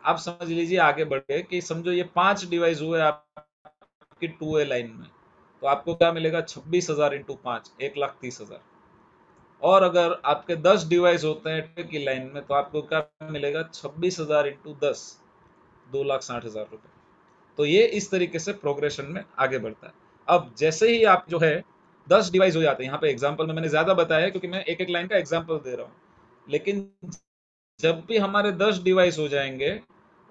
आप समझ लीजिए आगे बढ़ गए कि समझो ये 5 डिवाइस हुए आपकी 2A लाइन में, तो आपको क्या मिलेगा, 26,000 इंटू 5, 1,30,000। और अगर आपके 10 डिवाइस होते हैं 2A की लाइन में तो आपको क्या मिलेगा, 26,000 इंटू 10, 2,60,000 रुपए। तो ये इस तरीके से प्रोग्रेशन में आगे बढ़ता है। अब जैसे ही आप जो है 10 डिवाइस हो जाते हैं, यहाँ पे एग्जाम्पल में मैंने ज्यादा बताया है क्योंकि मैं एक एक लाइन का एग्जाम्पल दे रहा हूँ, लेकिन जब भी हमारे 10 डिवाइस हो जाएंगे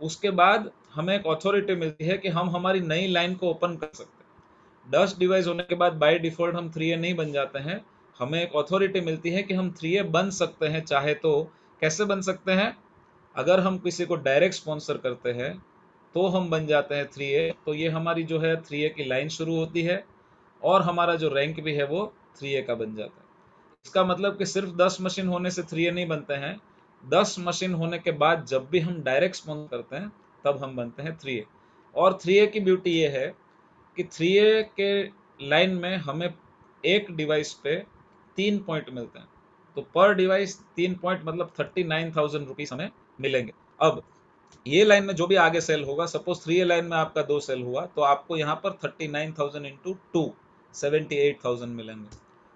उसके बाद हमें एक अथॉरिटी मिलती है कि हम हमारी नई लाइन को ओपन कर सकते हैं। 10 डिवाइस होने के बाद बाय डिफॉल्ट हम 3A नहीं बन जाते हैं, हमें एक अथॉरिटी मिलती है कि हम 3A बन सकते हैं चाहे तो। कैसे बन सकते हैं, अगर हम किसी को डायरेक्ट स्पॉन्सर करते हैं तो हम बन जाते हैं 3A। तो ये हमारी जो है 3A की लाइन शुरू होती है और हमारा जो रैंक भी है वो 3A का बन जाता है। इसका मतलब कि सिर्फ 10 मशीन होने से 3A नहीं बनते हैं, 10 मशीन होने के बाद जब भी हम डायरेक्ट स्पॉन्सर करते हैं तब हम बनते हैं 3A। और 3A की ब्यूटी ये है कि 3A के लाइन में हमें एक डिवाइस पे 3 पॉइंट मिलते हैं, तो पर डिवाइस 3 पॉइंट मतलब 39,000 रुपीज हमें मिलेंगे। अब ये लाइन में जो भी आगे सेल होगा, सपोज 3A लाइन में आपका 2 सेल हुआ तो आपको यहाँ पर 39,000 इंटू 2, 78,000 मिलेंगे।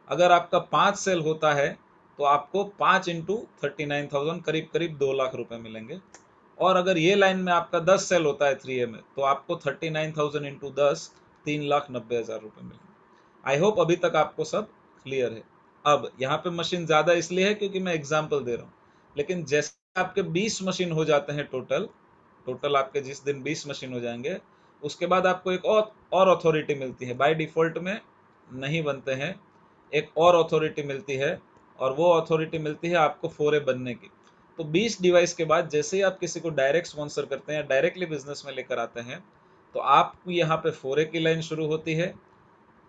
अगर आपका 5 सेल होता है तो आपको 5 इंटू 39,000 करीब करीब 2 लाख रुपए मिलेंगे। और अगर ये लाइन में आपका 10 सेल होता है 3A में तो आपको 39,000 इंटू 10, 3,90,000 रुपए मिलेंगे। आई होप अभी तक आपको सब क्लियर है। अब यहाँ पे मशीन ज्यादा इसलिए है क्योंकि मैं एग्जाम्पल दे रहा हूँ, लेकिन जैसे आपके 20 मशीन हो जाते हैं टोटल आपके जिस दिन 20 मशीन हो जाएंगे उसके बाद आपको एक और अथॉरिटी मिलती है, बाय डिफॉल्ट में नहीं बनते हैं, एक और अथॉरिटी मिलती है और वो अथॉरिटी मिलती है आपको 4A बनने की। तो 20 डिवाइस के बाद जैसे ही आप किसी को डायरेक्ट स्पॉन्सर करते हैं, डायरेक्टली बिजनेस में लेकर आते हैं, तो आपको यहाँ पे 4A की लाइन शुरू होती है,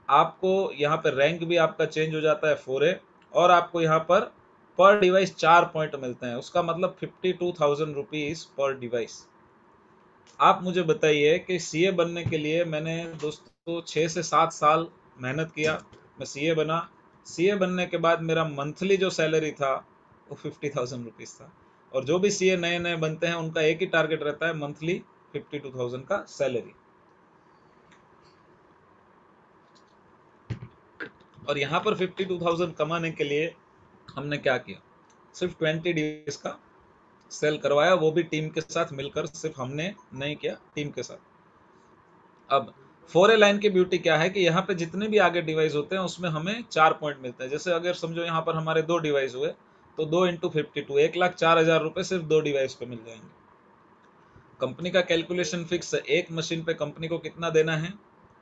आपको यहाँ पे रैंक भी आपका चेंज हो जाता है 4A, और आपको यहाँ पर पर डिवाइस 4 पॉइंट मिलते हैं, उसका मतलब 52,000 रुपीज पर डिवाइस। आप मुझे बताइए कि सीए बनने के लिए मैंने दोस्तों 6 से 7 साल मेहनत किया, मैं सीए बना। सीए बनने के बाद मेरा मंथली जो सैलरी था वो 50,000 रुपीज था। और जो भी सीए नए नए बनते हैं उनका एक ही टारगेट रहता है, मंथली 52,000 का सैलरी। और यहाँ पर 52,000 कमाने के लिए हमने क्या किया, सिर्फ 20 डिवाइस का सेल करवाया, वो भी टीम के साथ मिलकर, सिर्फ हमने नहीं किया, टीम के साथ। अब 4A लाइन की ब्यूटी क्या है कि यहाँ पे जितने भी आगे डिवाइस होते हैं उसमें हमें 4 पॉइंट मिलते हैं। जैसे अगर समझो यहाँ पर हमारे 2 डिवाइस हुए तो 2 इंटू 52, 1,04,000 रुपए सिर्फ 2 डिवाइस पे मिल जाएंगे। कंपनी का कैलकुलेशन फिक्स है, एक मशीन पे कंपनी को कितना देना है,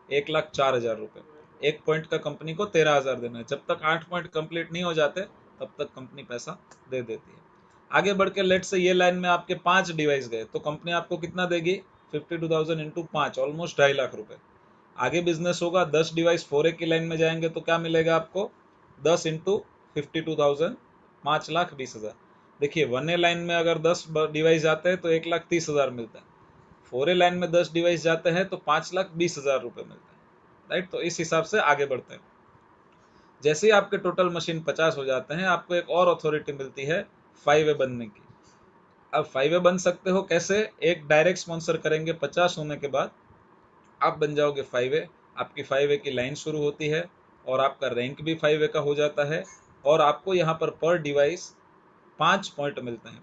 1,04,000 रुपए। एक पॉइंट का कंपनी को 13,000 देना है। जब तक 8 पॉइंट कंप्लीट नहीं हो जाते तब तक कंपनी पैसा दे देती है। आगे बढ़ के लेट से ये लाइन में आपके 5 डिवाइस गए तो कंपनी आपको कितना देगी, 52,000 इंटू 5, ऑलमोस्ट 2.5 लाख रुपए। आगे बिजनेस होगा, 10 डिवाइस 4A की लाइन में जाएंगे तो क्या मिलेगा आपको, 10 इंटू 52,000, 5,20,000। देखिए 1A लाइन में अगर 10 डिवाइस जाते हैं तो 1,30,000 मिलता है, 4A लाइन में 10 डिवाइस जाते हैं तो 5,20,000 रुपए मिलता है, राइट। तो इस हिसाब से आगे बढ़ते हैं। जैसे ही आपके टोटल मशीन 50 हो जाते हैं आपको एक और अथॉरिटी मिलती है 5A बनने की। अब 5A बन सकते हो कैसे, एक डायरेक्ट स्पॉन्सर करेंगे, 50 होने के बाद आप बन जाओगे 5A। आपकी 5A की लाइन शुरू होती है और आपका रैंक भी 5A का हो जाता है और आपको यहाँ पर डिवाइस 5 पॉइंट मिलते हैं।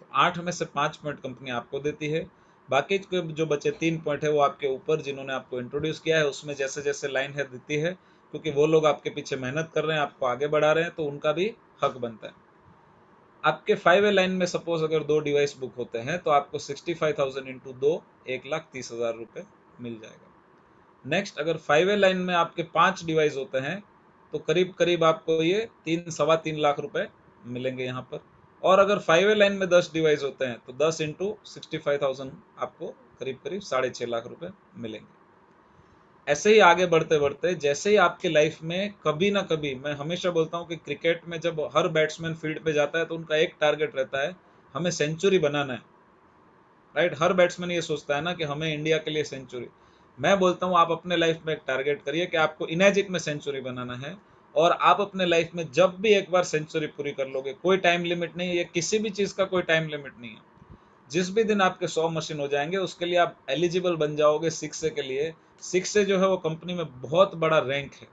तो 8 में से 5 पॉइंट कंपनी आपको देती है, बाकी के जो बचे 3 पॉइंट है वो आपके ऊपर जिन्होंने आपको इंट्रोड्यूस किया है उसमें जैसे जैसे लाइन है देती है, क्योंकि वो लोग आपके पीछे मेहनत कर रहे हैं, आपको आगे बढ़ा रहे हैं, तो उनका भी हक बनता है। आपके 5A लाइन में सपोज अगर 2 डिवाइस बुक होते हैं तो आपको 65,000 इंटू 2, 1,30,000 रुपए मिल जाएगा। नेक्स्ट, अगर 5A लाइन में आपके 5 डिवाइस होते हैं तो करीब करीब आपको ये 3-3.25 लाख रुपए मिलेंगे यहाँ पर। और अगर 5A लाइन में 10 डिवाइस होते हैं तो 10 इंटू 65,000 आपको करीब करीब 6.5 लाख रुपए मिलेंगे। ऐसे ही आगे बढ़ते बढ़ते जैसे ही आपके लाइफ में कभी ना कभी, मैं हमेशा बोलता हूँ कि क्रिकेट में जब हर बैट्समैन फील्ड पे जाता है तो उनका एक टारगेट रहता है, हमें सेंचुरी बनाना है, राइट। हर बैट्समैन ये सोचता है ना कि हमें इंडिया के लिए सेंचुरी। मैं बोलता हूँ आप अपने लाइफ में एक टारगेट करिए कि आपको इनएजिक में सेंचुरी बनाना है, और आप अपने लाइफ में जब भी एक बार सेंचुरी पूरी कर लोगे, कोई टाइम लिमिट नहीं है, ये किसी भी चीज का कोई टाइम लिमिट नहीं है, जिस भी दिन आपके 100 मशीन हो जाएंगे उसके लिए आप एलिजिबल बन जाओगे 6A के लिए। 6A जो है वो कंपनी में बहुत बड़ा रैंक है।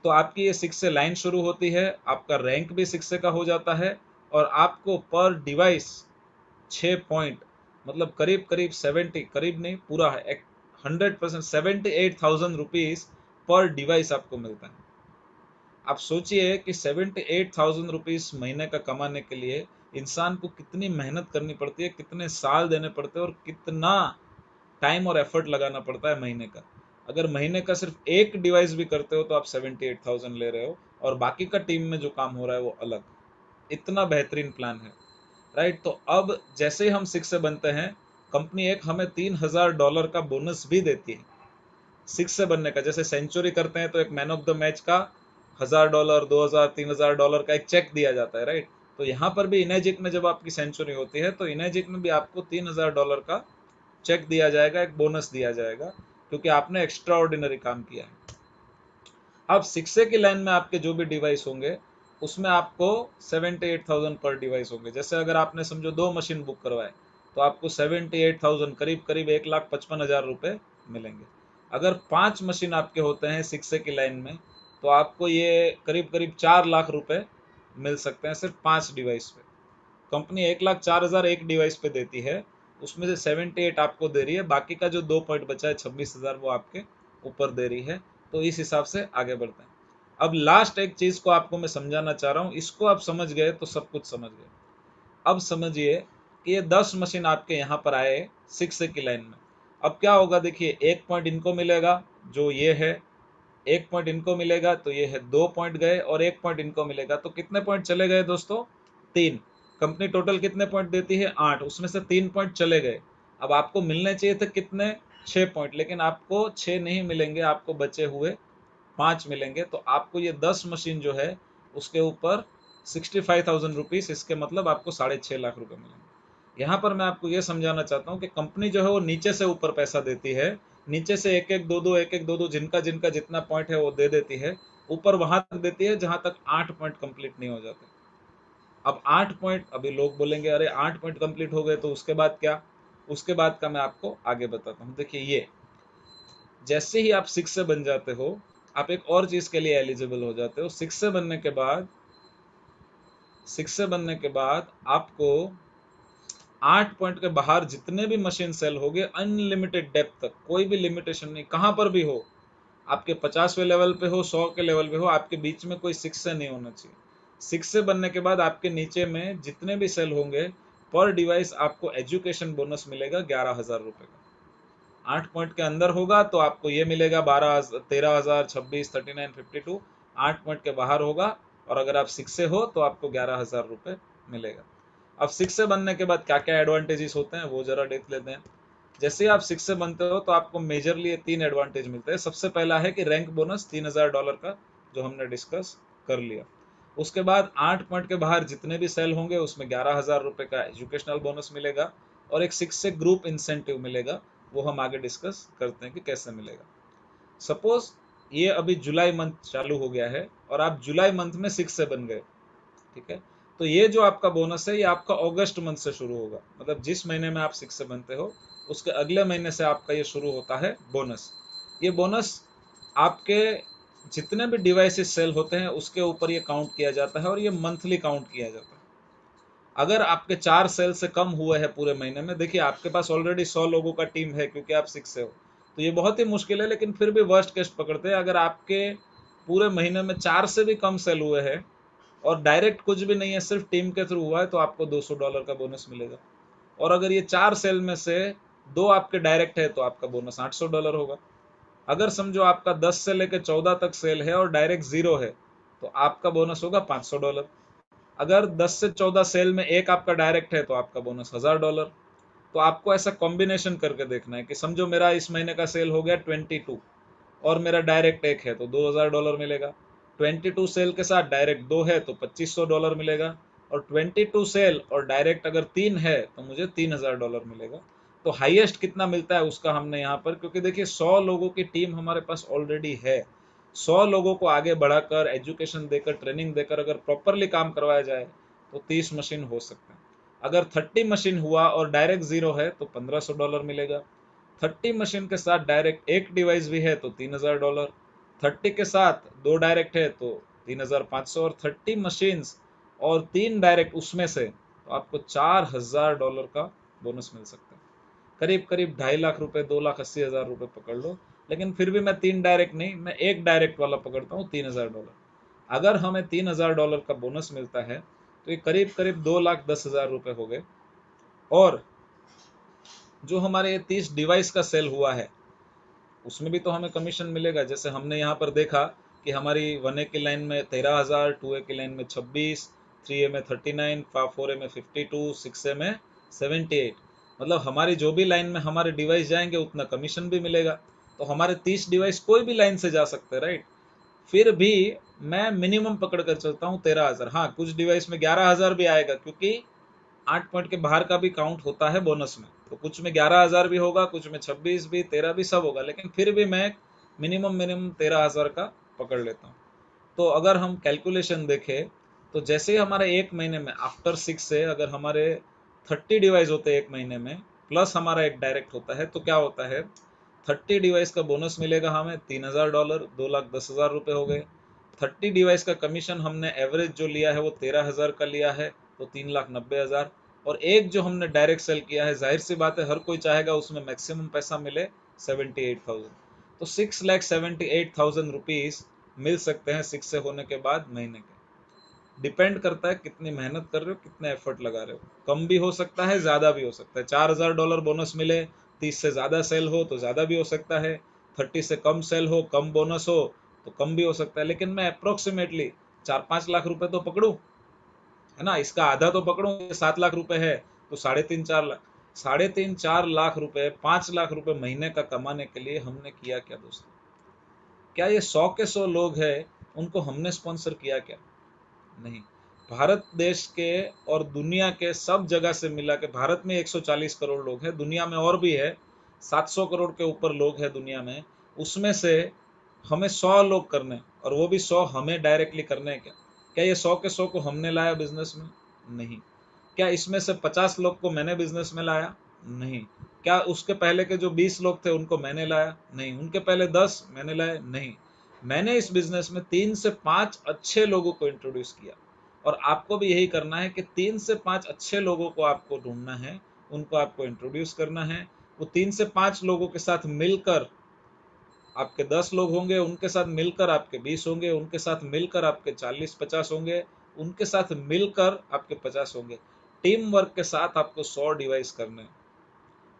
तो आपकी ये 6A लाइन शुरू होती है, आपका रैंक भी 6A का हो जाता है, और आपको पर डिवाइस 6 पॉइंट, मतलब करीब करीब 70, करीब नहीं पूरा है 100%, 78,000 रुपीज पर डिवाइस आपको मिलता है। आप सोचिए कि 78,000 रुपीज महीने का कमाने के लिए इंसान को कितनी मेहनत करनी पड़ती है, कितने साल देने पड़ते हैं और कितना टाइम और एफर्ट लगाना पड़ता है महीने का। अगर महीने का सिर्फ एक डिवाइस भी करते हो तो आप 78,000 ले रहे हो, और बाकी का टीम में जो काम हो रहा है वो अलग। इतना बेहतरीन प्लान है, राइट। तो अब जैसे ही हम 6 से बनते हैं, कंपनी एक हमें $3,000 का बोनस भी देती है 6 से बनने का। जैसे सेंचुरी करते हैं तो एक मैन ऑफ द मैच का $1,000, 2,000, $3,000 का एक चेक दिया जाता है, राइट। तो यहाँ पर भी इनेजिक में जब आपकी सेंचुरी होती है तो इनेजिक में भी आपको $3,000 का चेक दिया जाएगा, एक बोनस दिया जाएगा, क्योंकि आपने एक्स्ट्रा ऑर्डिनरी काम किया है। अब 6A की लाइन में आपके जो भी डिवाइस होंगे उसमें आपको 78,000 पर डिवाइस होंगे। जैसे अगर आपने समझो 2 मशीन बुक करवाए तो आपको 78,000, करीब करीब 1,55,000 रुपए मिलेंगे। अगर 5 मशीन आपके होते हैं 6A की लाइन में तो आपको ये करीब करीब 4 लाख रुपए मिल सकते हैं सिर्फ 5 डिवाइस पे। कंपनी 1,04,000 एक डिवाइस पे देती है, उसमें से 78 आपको दे रही है, बाकी का जो 2 पॉइंट बचा है 26,000 वो आपके ऊपर दे रही है। तो इस हिसाब से आगे बढ़ते हैं। अब लास्ट एक चीज को आपको मैं समझाना चाह रहा हूँ, इसको आप समझ गए तो सब कुछ समझ गए। अब समझिए कि ये 10 मशीन आपके यहाँ पर आए 6A की लाइन में। अब क्या होगा, देखिए एक पॉइंट इनको मिलेगा जो ये है, एक पॉइंट इनको मिलेगा तो ये है, 2 पॉइंट गए, और एक पॉइंट इनको मिलेगा, तो कितने पॉइंट चले गए दोस्तों, 3। कंपनी टोटल कितने पॉइंट देती है, 8, उसमें से 3 पॉइंट चले गए। अब आपको मिलने चाहिए थे कितने, 6 पॉइंट, लेकिन आपको 6 नहीं मिलेंगे, आपको बचे हुए 5 मिलेंगे। तो आपको ये 10 मशीन जो है उसके ऊपर ₹65,000, इसके मतलब आपको 6.5 लाख रुपए मिलेंगे। यहाँ पर मैं आपको ये समझाना चाहता हूँ कि कंपनी जो है वो नीचे से ऊपर पैसा देती है, नीचे से एक एक दो दो जिनका जिनका जितना पॉइंट है वो दे देती है, ऊपर वहां तक देती है जहां तक 8 पॉइंट कंप्लीट नहीं हो जाते। अब 8 पॉइंट, अभी लोग बोलेंगे अरे 8 पॉइंट कंप्लीट हो गए तो उसके बाद क्या, उसके बाद का मैं आपको आगे बताता हूँ। देखिए, ये जैसे ही आप 6 से बन जाते हो, आप एक और चीज के लिए एलिजिबल हो जाते हो। 6 से बनने के बाद, 6 से बनने के बाद आपको 8 पॉइंट के बाहर जितने भी मशीन सेल हो गए, अनलिमिटेड डेप्थ तक, कोई भी लिमिटेशन नहीं, कहां पर भी हो, आपके 50वें लेवल पे हो, 100 के लेवल पे हो, आपके बीच में कोई 6 से नहीं होना चाहिए। 6 से बनने के बाद आपके नीचे में जितने भी सेल होंगे, पर डिवाइस आपको एजुकेशन बोनस मिलेगा 11,000 रुपए का। 8 पॉइंट के अंदर होगा तो आपको ये मिलेगा 12, 13,000, 26, 39, 52। 8 पॉइंट के बाहर होगा और अगर आप 6 से हो तो आपको 11,000 रुपए मिलेगा। अब 6 से बनने के बाद क्या क्या एडवांटेजेस होते हैं वो जरा देख लेते हैं। जैसे ही आप 6 से बनते हो तो आपको मेजरली 3 एडवांटेज मिलते हैं। सबसे पहला है कि रैंक बोनस $3,000 का, जो हमने डिस्कस कर लिया। उसके बाद 8 पॉइंट के बाहर जितने भी सेल होंगे उसमें 11,000 रुपए का एजुकेशनल बोनस मिलेगा और एक 6 से ग्रुप इंसेंटिव मिलेगा, वो हम आगे डिस्कस करते हैं कि कैसे मिलेगा। सपोज ये अभी जुलाई मंथ चालू हो गया है और आप जुलाई मंथ में 6 से बन गए, ठीक है, तो ये जो आपका बोनस है ये आपका अगस्त मंथ से शुरू होगा। मतलब जिस महीने में आप 6 से बनते हो उसके अगले महीने से आपका ये शुरू होता है बोनस। ये बोनस आपके जितने भी डिवाइसेस सेल होते हैं उसके ऊपर ये काउंट किया जाता है और ये मंथली काउंट किया जाता है। अगर आपके 4 सेल से कम हुए हैं पूरे महीने में, देखिए आपके पास ऑलरेडी 100 लोगों का टीम है क्योंकि आप 6 से हो, तो ये बहुत ही मुश्किल है, लेकिन फिर भी वर्स्ट केस पकड़ते हैं। अगर आपके पूरे महीने में 4 से भी कम सेल हुए हैं और डायरेक्ट कुछ भी नहीं है, सिर्फ टीम के थ्रू हुआ है, तो आपको $200 का बोनस मिलेगा। और अगर ये 4 सेल में से 2 आपके डायरेक्ट है तो आपका बोनस $800 होगा। अगर समझो आपका 10 से लेकर 14 तक सेल है और डायरेक्ट 0 है तो आपका बोनस होगा $500। अगर 10 से 14 सेल में एक आपका डायरेक्ट है तो आपका बोनस $1,000। तो आपको ऐसा कॉम्बिनेशन करके देखना है कि समझो मेरा इस महीने का सेल हो गया 22 और मेरा डायरेक्ट एक है तो $2,000 मिलेगा। 22 सेल के साथ डायरेक्ट 2 है तो $2,500 मिलेगा। और 22 सेल और डायरेक्ट अगर 3 है तो मुझे $3,000 मिलेगा। तो हाईएस्ट कितना मिलता है उसका हमने यहाँ पर, क्योंकि देखिए 100 लोगों की टीम हमारे पास ऑलरेडी है, 100 लोगों को आगे बढ़ाकर एजुकेशन देकर ट्रेनिंग देकर अगर प्रॉपरली काम करवाया जाए तो 30 मशीन हो सकते हैं। अगर 30 मशीन हुआ और डायरेक्ट 0 है तो $1,500 मिलेगा। 30 मशीन के साथ डायरेक्ट एक डिवाइस भी है तो $3,000। 30 के साथ 2 डायरेक्ट है तो 3,500 और 30 मशीन और 3 डायरेक्ट उसमें से तो आपको $4,000 का बोनस मिल सकता है। करीब करीब 2.5 लाख रुपए, 2,80,000 रुपए पकड़ लो, लेकिन फिर भी मैं 3 डायरेक्ट नहीं, मैं एक डायरेक्ट वाला पकड़ता हूँ। $3,000 अगर हमें $3,000 का बोनस मिलता है तो ये करीब करीब 2,10,000 रुपए हो गए। और जो हमारे ये 30 डिवाइस का सेल हुआ है उसमें भी तो हमें कमीशन मिलेगा। जैसे हमने यहाँ पर देखा कि हमारी 1A की लाइन में 13,000, 2A की लाइन में 26, 3A में 39, 4A में 52, 6A में 78। मतलब हमारी जो भी लाइन में हमारे डिवाइस जाएंगे उतना कमीशन भी मिलेगा। तो हमारे 30 डिवाइस कोई भी लाइन से जा सकते हैं, राइट। फिर भी मैं मिनिमम पकड़ कर चलता हूँ 13,000। हाँ, कुछ डिवाइस में 11,000 भी आएगा क्योंकि 8 पॉइंट के बाहर का भी काउंट होता है बोनस में, तो कुछ में 11,000 भी होगा, कुछ में 26 भी, 13 भी, सब होगा, लेकिन फिर भी मैं मिनिमम 13,000 का पकड़ लेता हूँ। तो अगर हम कैलकुलेशन देखें तो जैसे ही हमारे एक महीने में आफ्टर 6 से अगर हमारे 30 डिवाइस होते हैं एक महीने में, प्लस हमारा एक डायरेक्ट होता है, तो क्या होता है, 30 डिवाइस का बोनस मिलेगा हमें $3,000, 2,10,000 रुपए हो गए। 30 डिवाइस का कमीशन हमने एवरेज जो लिया है वो 13,000 का लिया है, तो 3,90,000। और एक जो हमने डायरेक्ट सेल किया है, जाहिर सी बात है हर कोई चाहेगा उसमें मैक्सिमम पैसा मिले, 78,000। तो 6,78,000 रुपीज मिल सकते हैं 6 से होने के बाद महीने के। डिपेंड करता है कितनी मेहनत कर रहे हो, कितने एफर्ट लगा रहे हो। कम भी हो सकता है, ज्यादा भी हो सकता है। $4,000 बोनस मिले, 30 से ज्यादा सेल हो तो ज्यादा भी हो सकता है, 30 से कम सेल हो, कम बोनस हो तो कम भी हो सकता है। लेकिन मैं अप्रोक्सीमेटली 4-5 लाख रुपए तो पकड़ू, है ना, इसका आधा तो पकड़ू। 7 लाख रुपए है तो 3.5-4 लाख, 3.5-4 लाख रुपए, 5 लाख रुपए महीने का कमाने के लिए हमने किया क्या दोस्तों? क्या ये 100 के 100 लोग हैं उनको हमने स्पॉन्सर किया क्या? नहीं। भारत देश के और दुनिया के सब जगह से मिला के, भारत में 140 करोड़ लोग हैं, दुनिया में और भी है 700 करोड़ के ऊपर लोग हैं दुनिया में, उसमें से हमें 100 लोग करने, और वो भी 100 हमें डायरेक्टली करने हैं। क्या क्या ये 100 के 100 को हमने लाया बिजनेस में? नहीं। क्या इसमें से 50 लोग को मैंने बिजनेस में लाया? नहीं। क्या उसके पहले के जो 20 लोग थे उनको मैंने लाया? नहीं। उनके पहले 10 मैंने लाए? नहीं। मैंने इस बिजनेस में 3 से 5 अच्छे लोगों को इंट्रोड्यूस किया, और आपको भी यही करना है कि 3 से 5 अच्छे लोगों को आपको ढूंढना है, उनको आपको इंट्रोड्यूस करना है। वो 3 से 5 लोगों के साथ मिलकर आपके 10 लोग होंगे, उनके साथ मिलकर आपके 20 होंगे, उनके साथ मिलकर आपके 40-50 होंगे, उनके साथ मिलकर आपके 50 होंगे। टीम वर्क के साथ आपको 100 डिवाइस करने हैं।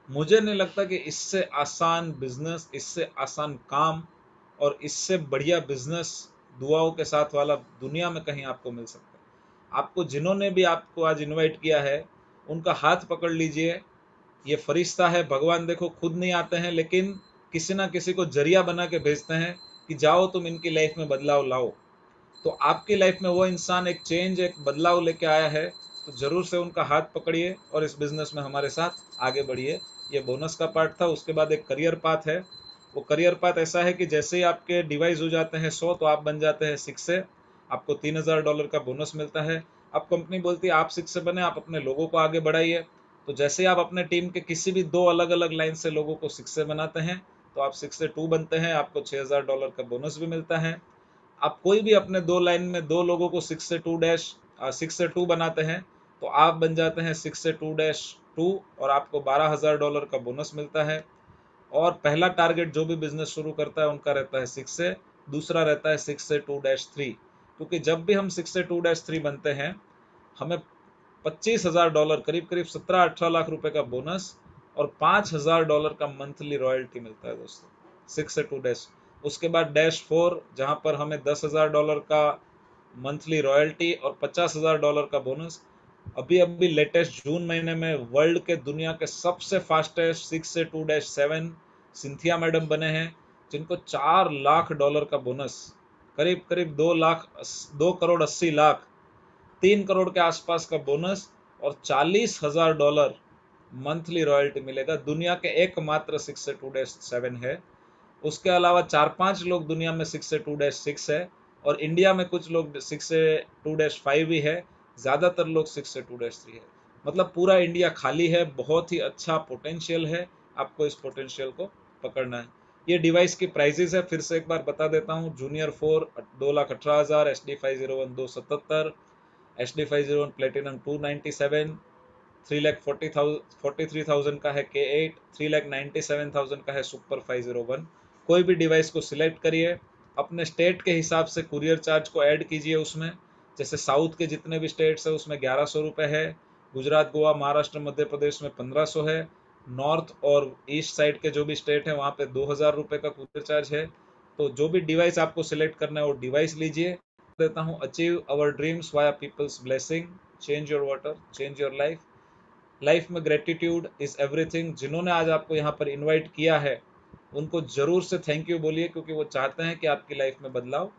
मुझे नहीं लगता कि इससे आसान बिजनेस, इससे आसान काम और इससे बढ़िया बिजनेस दुआओं के साथ वाला दुनिया में कहीं आपको मिल सकता है। आपको जिन्होंने भी आपको आज इनवाइट किया है, उनका हाथ पकड़ लीजिए। ये फरिश्ता है, भगवान देखो खुद नहीं आते हैं, लेकिन किसी ना किसी को जरिया बना के भेजते हैं कि जाओ तुम इनकी लाइफ में बदलाव लाओ। तो आपकी लाइफ में वो इंसान एक चेंज, एक बदलाव लेके आया है, तो जरूर से उनका हाथ पकड़िए और इस बिजनेस में हमारे साथ आगे बढ़िए। ये बोनस का पार्ट था। उसके बाद एक करियर पाथ है। वो करियर पाथ ऐसा है कि जैसे ही आपके डिवाइस हो जाते हैं 100, तो आप बन जाते हैं 6 से, आपको $3000 का बोनस मिलता है। अब कंपनी बोलती है आप 6 से बने, आप अपने लोगों को आगे बढ़ाइए। तो जैसे ही आप अपने टीम के किसी भी 2 अलग अलग लाइन से लोगों को 6 से बनाते हैं, तो आप 6 से 2 बनते हैं, आपको $6000 का बोनस भी मिलता है। आप कोई भी अपने 2 लाइन में 2 लोगों को 6 से 2 बनाते हैं, तो आप बन जाते हैं 6 से 2-2, और आपको $12000 का बोनस मिलता है। और पहला टारगेट जो भी बिजनेस शुरू करता है उनका रहता है 6 से, दूसरा रहता है 6 से 2-3, क्योंकि जब भी हम 6 से 2-3 बनते हैं, हमें $25,000, करीब करीब 17-18 लाख रुपए का बोनस और $5000 का मंथली रॉयल्टी मिलता है दोस्तों, 6 से 2 डैश। उसके बाद -4, जहां पर हमें $10,000 का मंथली रॉयल्टी और $50,000 का बोनस। अभी अभी लेटेस्ट जून महीने में वर्ल्ड के दुनिया के सबसे फास्टेस्ट 6 से 2-7 सिंथिया मैडम बने हैं, जिनको $4 लाख का बोनस, करीब करीब 2 करोड़ 80 लाख, 3 करोड़ के आसपास का बोनस और $40,000 मंथली रॉयल्टी मिलेगा। दुनिया के एकमात्र 6 से 2-7 है। उसके अलावा 4-5 लोग दुनिया में 6 से 2-6 है, और इंडिया में कुछ लोग 6 से 2-5 भी है। ज़्यादातर लोग 6 से 2-3 है। मतलब पूरा इंडिया खाली है, बहुत ही अच्छा पोटेंशियल है, आपको इस पोटेंशियल को पकड़ना है। ये डिवाइस की प्राइजेस है, फिर से एक बार बता देता हूँ। जूनियर 4 2,18,000, HD501 277, HD501 प्लेटिनम 297, 3,43,000 का है K8, 3,97,000 का है सुपर 501। कोई भी डिवाइस को सिलेक्ट करिए, अपने स्टेट के हिसाब से कुरियर चार्ज को ऐड कीजिए उसमें। जैसे साउथ के जितने भी स्टेट्स है उसमें 1100 रुपये है, गुजरात, गोवा, महाराष्ट्र, मध्य प्रदेश में 1500 है, नॉर्थ और ईस्ट साइड के जो भी स्टेट है वहाँ पे 2000 रुपये का कुरियर चार्ज है। तो जो भी डिवाइस आपको सिलेक्ट करना है वो डिवाइस लीजिए। देता हूँ, achieve our dreams via people's blessing, change your water, change your life. Life में ग्रेटिट्यूड इज एवरीथिंग। जिन्होंने आज आपको यहाँ पर इनवाइट किया है, उनको जरूर से थैंक यू बोलिए, क्योंकि वो चाहते हैं कि आपकी लाइफ में बदलाव